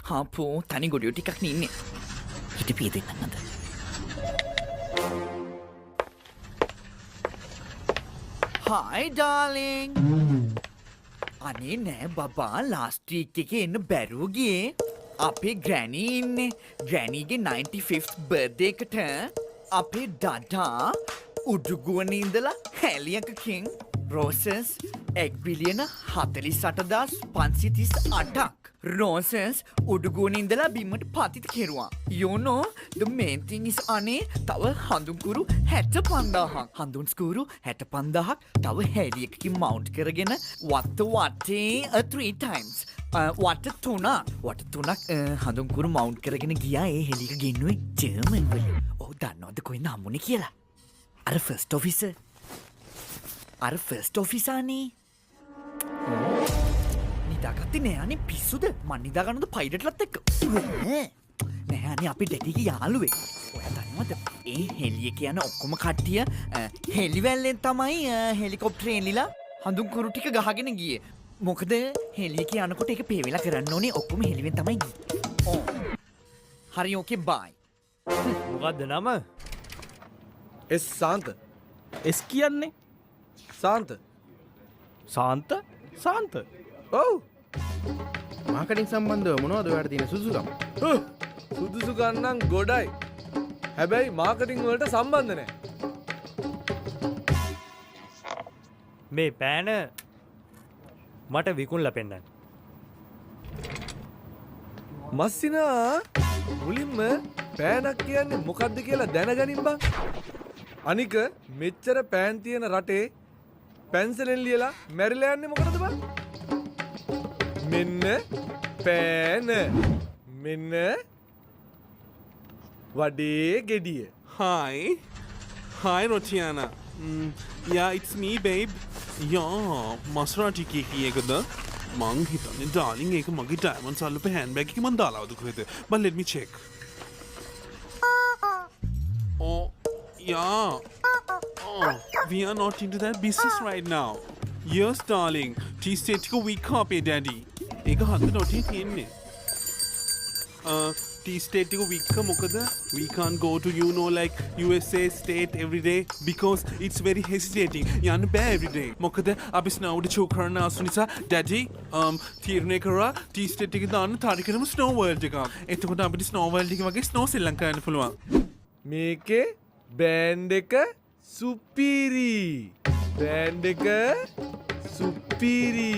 හාපෝ තනි ගොඩියෝ ටිකක් නේ ඉන්නේ. හිටපිය දෙන්නම් අද. Hi darling. අනේ නෑ බබා ලාස්ට් වීක් එකේ එන්න බැරුව ගියේ. අපේ ග්‍රැනි ඉන්නේ. ග්‍රැනිගේ 95th බර්ත්ඩේ එකට අපේ ඩඩා උඩුගුවනේ ඉඳලා හැලියකකින් රෝසස් එක් බිලියන 48,538ක් රෝසස් උඩුගුවනේ ඉඳලා බිමට පතිත කෙරුවා. You know the main thing is අනේ තව හඳුන්කුරු 65,000ක් හඳුන්ස්කුරු 65,000ක් තව හැලියකකින් මවුන්ට් කරගෙන වටේ 3 times වට තුනක් හඳුන්කුරු මවුන්ට් කරගෙන ගියා ඒ හෙලියක ගෙන්නුවේ ජර්මන් වල. ඔව් දන්නවද කොහෙන්ද හම්බුනේ කියලා? අර ෆස්ට් ඔෆිසර්නේ. නිදාගත්තේ නෑ අනේ පිස්සුද? මං නිදාගන්නද පයිලට්ලත් එක්ක? නෑ අනේ අපි ඩැඩිගේ යාළුවෙක්. ඔයා දන්නවද? ඒ හෙලියක යන ඔක්කොම කට්ටිය හෙලිවැල්ලෙන් තමයි හෙලිකොප්ටරේ එලිලා හඳුන්කුරු ටික ගහගෙන ගියේ. මොකද හෙලියක යනකොට ඒක පේ වෙලා කරන්න ඕනේ ඔක්කොම හෙලිවෙන් තමයි ගියේ. ඕ. හරි ඕකේ බයි. මොකද්ද නම? එස් සාන්ත. එස් කියන්නේ? සාන්ත. සාන්ත? ඔව්. මාකටිං සම්බන්ධව මොනවද ඔයාලට තියෙන සුදුසුකම්? සුදුසුකම් නම් ගොඩයි. හැබැයි මාකටිං වලට සම්බන්ධ නැහැ. මේ පෑන මට විකුණලා පෙන්නන්න. මස්සිනා මුලින්ම පෑනක් කියන්නේ මොකද්ද කියලා දැනගනින් බං. අනික මෙච්චර පෑන් තියෙන රටේ පැන්සලෙන් ලියලා මැරිලා යන්නේ මොකටද බං? මෙන්න පෑන. මෙන්න වඩේ ගෙඩිය. Hi, Rotiana. Yeah, it's me, babe. Yeah, Maserati cake එකද? මං හිතන්නේ darling ඒක මගේ diamond සල්ලපේ handbag එකේ මං දාලාවද කොහෙද? But let me check. Oh, yeah. Oh, we are not into that business right now. Yes, darling. Tea state එක week අපේ daddy. ඒක හන්ද නොටේ තියෙන්නේ. Tea state එක week මොකද? We can't go to like USA state every day because it's very hesitating. යන්න බෑ every day. මොකද අපි snow උඩ චෝ කරන ආසු නිසා daddy තීරණය කරා tea state එකේ දාන්න තාරිකරම snow world එකක්. එතකොට අපිට snow world එක වගේ snow ශ්‍රී ලංකාව යන්න පුළුවන්. මේකේ බෑන්ඩ් එක සුපිරි. බෑන්ඩ් එක සුපිරි.